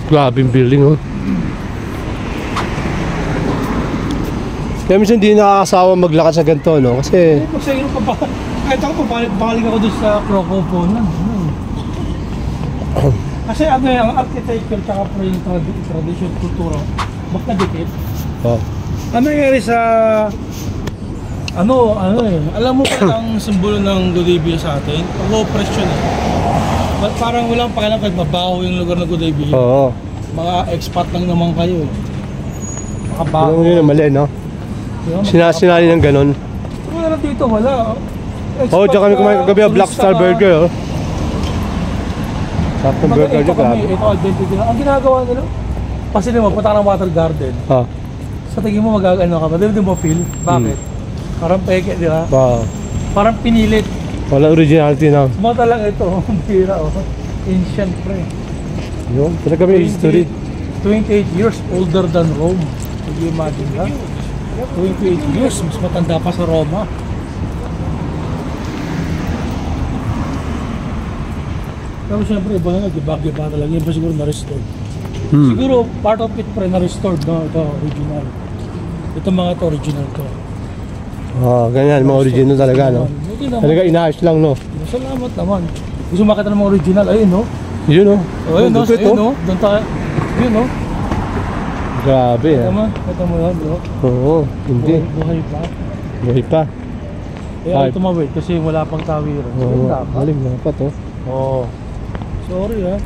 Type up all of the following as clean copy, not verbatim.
Grabing building, oh. Kaya minsan hindi nakakasawa maglakad sa ganito, no? Kasi... kahit ako pabalik ako doon sa Crocoponan. Kasi ano yung architecture tsaka pa yung tradition, kultura, bak nadikit. Oh. Ano nangyari sa... alam mo pa ang simbolo ng Godibia sa atin? Pag-opression eh. Parang walang pakialam kahit mabaho yung lugar ng Godibia. Oo. Mga expat lang naman kayo. Makabaho. Ano yun, mali, no? Sinasinali ng ganon. Wala na dito, wala. Oo, tsaka kami kumain kagabi Black Star Burger, oh. Sarap ng burger nyo, grabe. Ito, identity lang. Ang ginagawa nila, pasili mo, punta ka ng water garden. Sa tingin mo magagano ka ba? Di mo feel? Bakit? Parang peke, di ba? Parang pinilit. Wala originality na. Mata lang ito, ang tira, oh. Ancient, pre. Yun, talaga may history. 28 years older than Rome. Could you imagine that? 28 years, mas matanda pa sa Roma. Pero siyempre, iba na nag-iba talaga. Iba siguro na-restored. Siguro, part of it pre na-restored, no? Ito, original. Ito mga to, original to. Ganyan, mga original talaga, no? Talaga inaayos lang, no? Salamat naman. Gusto makita ng mga original, ayun, no? Yun, no? Ayun, no? Ayun, no? Doon tayo. Yun, no? Grabe, ha? Ito mo yan, bro. Oo, hindi. Buhay pa. Buhay pa. Kaya ito tumawid kasi wala pang tawiran. Oo, maling dapat, oh. Oo. Sorry, ha?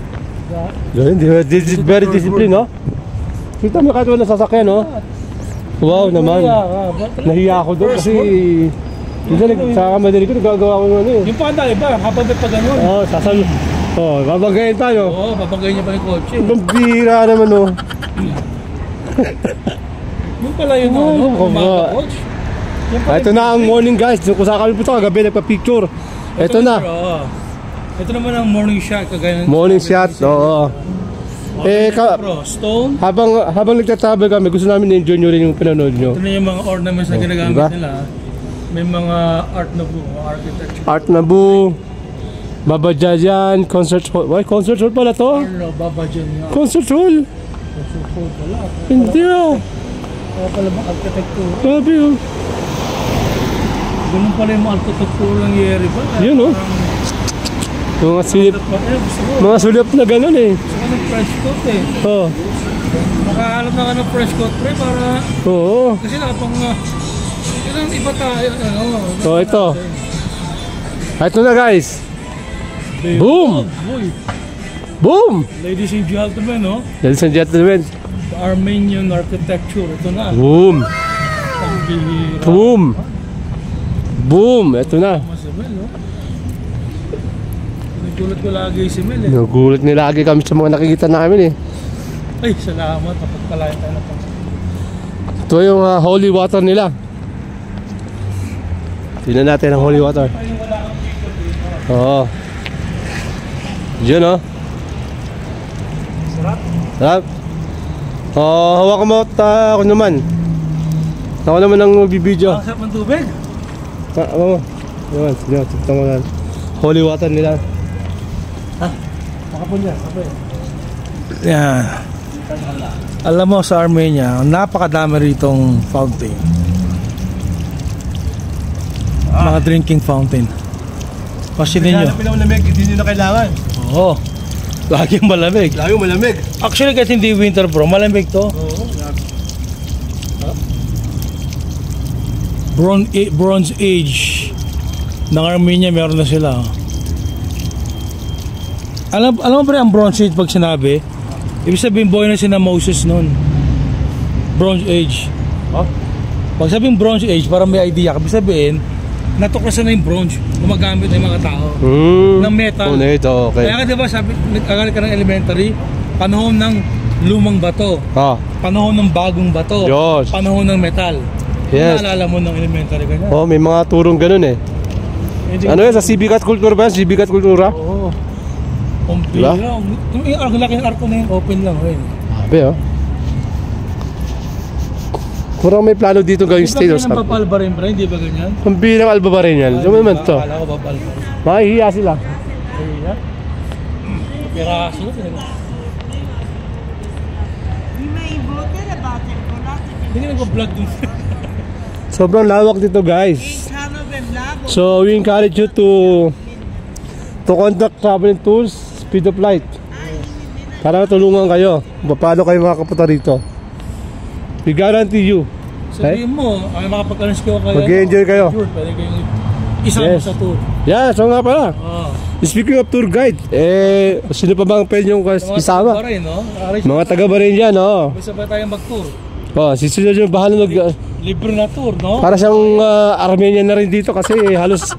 Very disciplined, no? Kita mo kahit wala sasakyan, no? Wow naman. Nahiya ako doon kasi minsan sa kamadali ko nagagawa ko yung ano eh. Yung panda iba, habang may pa ganun. Oo, sasal. Oo, babagayin tayo. Oo, babagayin niya pa yung kotse. Ang bira naman, oh. Yung pala yun, ano? Umaga coach. Ito na ang morning, guys. Kung saan kami punta kagabi nagpa-picture. Ito na. Ito naman ang morning shot kagaya. Morning shot, oo. Stone. Habang nagtatravel kami, gusto namin na-enjoy nyo rin yung pinanood nyo. Ito na yung mga ornaments na ginagamit nila. May mga art na buo, architecture. Art na buo. Babajajan, concert hall. Why, concert hall pala to? Babajan nga. Concert hall? Concert hall pala. Hindi, oh. Kaya pala mga architecture. Grabe, oh. Ganun pala yung mga architecture lang yeri pa. Yun, oh. Mga sulip. Mga sulip na ganun, eh. Gusto ka ng fresh coat, eh. Oo. Makahalap na ka ng fresh coat, pre, para... Oo. Kasi nakapang... Kailangan iba tayo, ano. So, ito. Ito na, guys. Boom! Boom! Ladies and gentlemen, no? Ladies and gentlemen. The Armenian architecture, ito na. Boom! Boom! Boom! Ito na. Nagulat ko lagi si Mel, eh. Nagulat nila lagi kami sa mga nakikita namin, eh. Ay, salamat. Napagpalayan tayo na pa. Ito yung holy water nila. Tingnan natin ang holy water. Oo. Diyan, oh. Sarap. Sarap. Hawakan mo ako naman. Ako naman ang magbibideo. Ang sarap ng tubig. Ako mo. Yaman, tignan mo na. Holy water nila. Makapun yan, kapay. Yan. Alam mo sa Armenia, napakadami ritong fountain. Mga drinking fountain. Pasinin nyo. Kaya malamig, hindi nyo na kailangan. Oo. Laging malamig. Laging malamig. Actually, kahit hindi winter bro, malamig to. Oo. Bronze Age ng Armenia, meron na sila. Alam mo ba ang Bronze Age pag sinabi? Ibig sabihin buhay na sina Moses noon. Bronze Age. Pag sabing Bronze Age, para may idea ka, ibig sabihin natuklasan na yung bronze, gumagamit ng mga tao ng metal. Okay. Kaya ka diba sabi, nag-aral ka ng elementary, panahon ng lumang bato, panahon ng bagong bato, panahon ng metal. Yes. Naalala mo ng elementary ganyan? May mga turong ganun, eh. Ano yan, sa Civicat Cultura ba? Civicat Cultura? Oo. Diba? Ang laking arko na yun, open lang. Sabi, oh. Kurang may plano dito gawing state or something. Papalba rin, hindi ba ganyan? Ang bilang alba ba rin yan? Diyan naman to. Akala ko papalba. Mahihiya sila. Mahihiya? Piraso na. Hindi ka nag-vlog dun. Sobrang lawak dito guys. So we encourage you to contact travel and tours, speed of light. Para tulungan kayo. Paano kayo makakapunta rito? We guarantee you. Sabihin mo, ay makapag-arrange kayo kayo. Mag-enjoy kayo. Pwede kayong isama sa tour. Yeah, so nga pala. Speaking of tour guide, sino pa bang pwede yung isama? Mga taga Bahrain yan, no? Sabay tayong mag-tour. Si Sir yung bahala Libre na tour, no? para siyang Armenian na rin dito kasi halos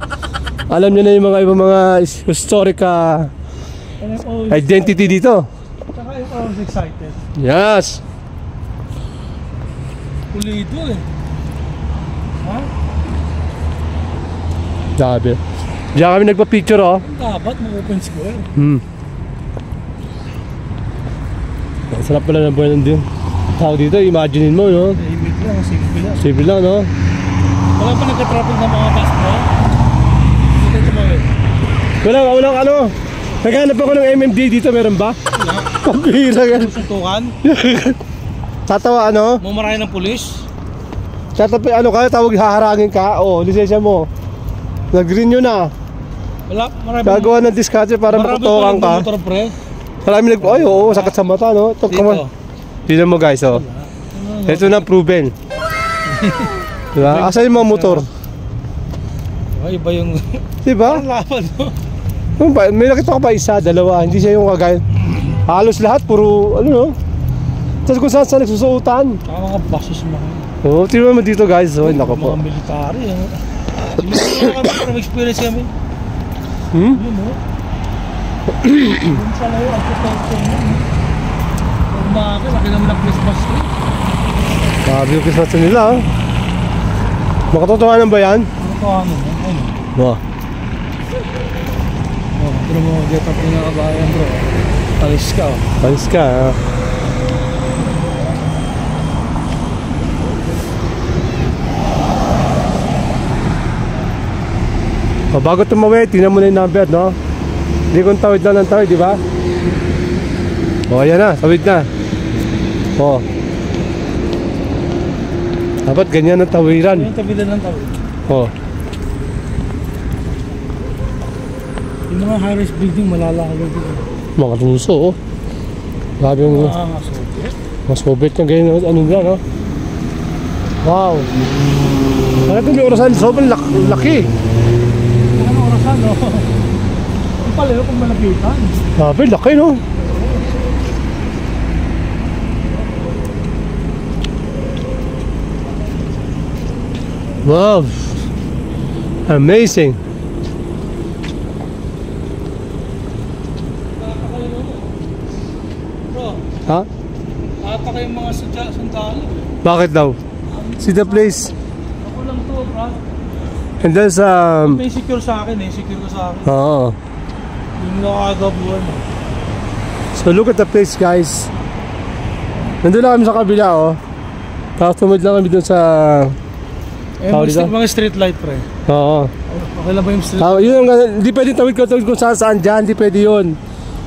alam niya na yung mga ibang mga historic identity dito. Saka yung always excited. Yes. Pulido eh. Ha? Sabi. Diyan kami nagpa-picture, oh. Dapat mag-open square. Ang sarap pala ng buhay nandun. Tao dito, imaginein mo, no? Tahimik lang, simple lang. Simple lang, no? Wala pa nagka-traffic ng mga bus, no? Dito tumawid. Walang ano. Naghanap ako ng MMD dito, meron ba? Wala. Pambihira yan. Suntukan. Tatawa, ano? Mumarahin ng pulis. Tatapi, ano ka? Tawag haharangin ka? Lisensya mo. Nag-renew na. Wala, marami. Gagawa ng diskarte para makatokan ka. Motor, pre. Marami ay, oo, sakit sa mata, no? Ito, Dito. tignan mo, guys, oh. Ito na proven. Diba? Asa yung mga motor? Ay, iba yung... Diba? laban, no? May nakita ko pa isa, dalawa. Hindi siya yung kagaya. Halos lahat, puro, ano, no? Tapos kung saan nagsusuotan. Saka mga buses mga. Oo, tignan mo dito, guys. Oh, nako po. Mga military, ano? Simulan kami para mag-experience kami. Yun, no? Yung pala yung architecture mo. Umakakil, laki naman ang Christmas tree. Sabi yung Christmas nila, oh. Makatotohanan ba yan? Ano? Ano? Wow. Pero mo, get up yung nakabayan, bro. Palis ka, oh. Palis ka, ah. Bago tumawid, tingnan mo na yung number, no? Hindi kong tawid lang ng tawid, di ba? Ayan na, tawid na. Dapat ganyan ang tawiran. Yung tabilan ng tawid. Yung mga high-rise building, malalakaw dito. Mga ruso, oh. Grabe yung mga Soviet na ganyan, ano nila, no? Wow. Ano ito may orasan? Sobrang laki. No? Ang pala kung malapitan. Grabe, laki, no? Wow. Amazing. Bro, Ha? ata kayong mga sundalo. Bakit daw? See the place. Ako lang to, bro. And there's May secure sa akin eh, secure ko sa akin. Oo. Yung nakagabuan eh. So look at the place, guys. Nandun lang kami sa kabila, oh. Tapos tumid lang kami dun sa... mga street light, pre. Oo. Okay lang ba yung street light? Yun, hindi pwede tawid kung saan dyan. Hindi pwede yun.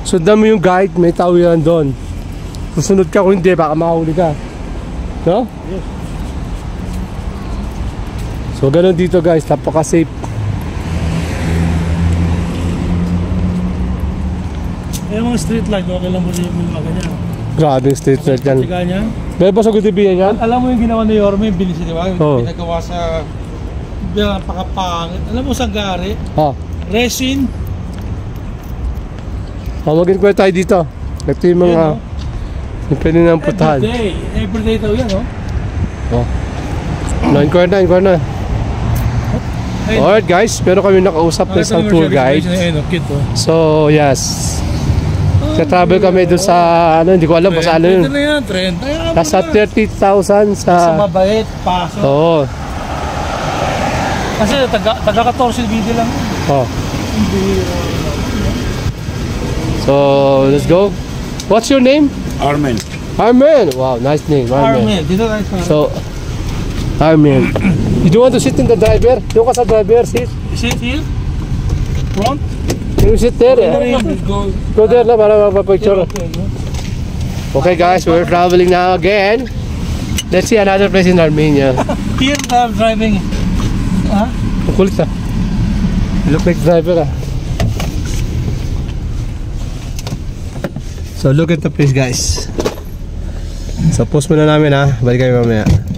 Sundan mo yung guide, may tawiran doon. Susunod ka, kung hindi, baka makahuli ka. No? Yes. So ganun dito, guys, napaka-safe. Mga street light, okay lang ba yung mga ganyan? Grabe yung street light yan. Siga niya? Meron ba sa Gudibiyan yan? Alam mo yung ginawa ni Yorme, yung bilis, di ba? Oo. Pinagawa sa... Napakapangit. Alam mo sa gari? Resin. Magin ko tayo dito. Ito yung mga... Yung pwede nang putahan. Everyday daw yan, no? Inquire na. Alright, guys, pero kami nakausap na isang tour guide. So, yes. Travel kami doon sa, hindi ko alam kung saan yun. Nasa 30,000 sa... mabait, paso. Oo. Kasi taga 14 video lang. So, let's go. What's your name? Armen. Wow, nice name. Armen. Dito tayo sa... So, Armen. You don't want to sit in the driver? Doon ka sa driver, sit. Sit here? Front? Can you sit there? Go there na para mapapicture. Okay. Okay guys, we're traveling now again. Let's see another place in Armenia. Here I'm driving. Huh? Ang kulit ah. Look like driver ah. So look at the place guys. So post muna namin ha. Balik kayo mamaya.